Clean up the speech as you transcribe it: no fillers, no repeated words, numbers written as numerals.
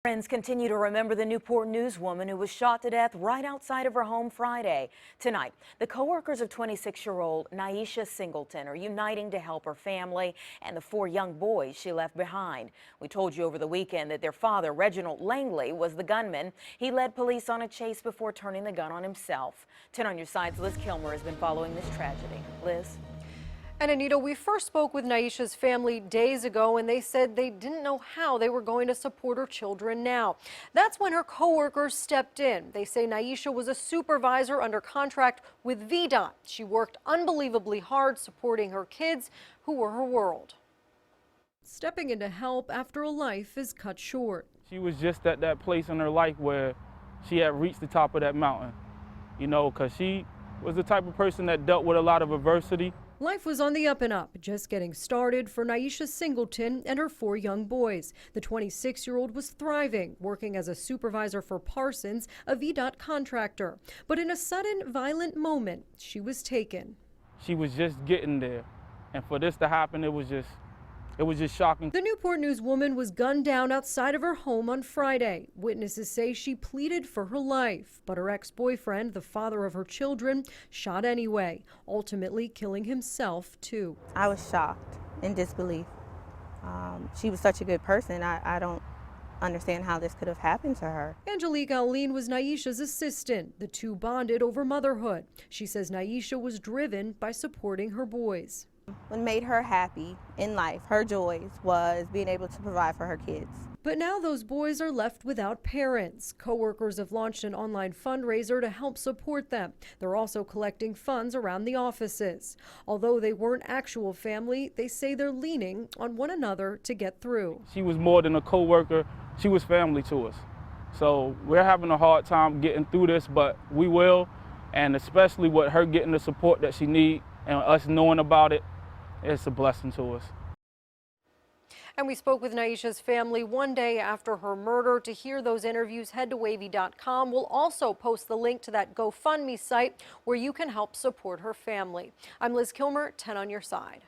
Friends continue to remember the Newport newswoman who was shot to death right outside of her home Friday. Tonight, the co-workers of 26-year-old Nyesha Singleton are uniting to help her family and the 4 young boys she left behind. We told you over the weekend that their father, Reginald Langley, was the gunman. He led police on a chase before turning the gun on himself. 10 on your side's Liz Kilmer has been following this tragedy. Liz? And Anita, we first spoke with Nyesha's family days ago, and they said they didn't know how they were going to support her children now. That's when her co-workers stepped in. They say Nyesha was a supervisor under contract with WAVY. She worked unbelievably hard supporting her kids, who were her world. Stepping in to help after a life is cut short. She was just at that place in her life where she had reached the top of that mountain, you know, because she was the type of person that dealt with a lot of adversity. Life was on the up and up, just getting started for Nyesha Singleton and her 4 young boys. The 26-year-old was thriving, working as a supervisor for Parsons, a VDOT contractor. But in a sudden, violent moment, she was taken. She was just getting there, and for this to happen, it was just shocking. The Newport newswoman was gunned down outside of her home on Friday. Witnesses say she pleaded for her life, but her ex-boyfriend, the father of her children, shot anyway, ultimately killing himself too. I was shocked in disbelief. She was such a good person. I don't understand how this could have happened to her. Angelique Alene was Nyesha's assistant. The two bonded over motherhood. She says Nyesha was driven by supporting her boys. What made her happy in life, her joys, was being able to provide for her kids. But now those boys are left without parents. Co-workers have launched an online fundraiser to help support them. They're also collecting funds around the offices. Although they weren't actual family, they say they're leaning on one another to get through. She was more than a co-worker. She was family to us. So we're having a hard time getting through this, but we will. And especially with her getting the support that she needs and us knowing about it, it's a blessing to us. And we spoke with Nyesha's family one day after her murder. To hear those interviews, head to WAVY.com. We'll also post the link to that GoFundMe site where you can help support her family. I'm Liz Kilmer, 10 on your side.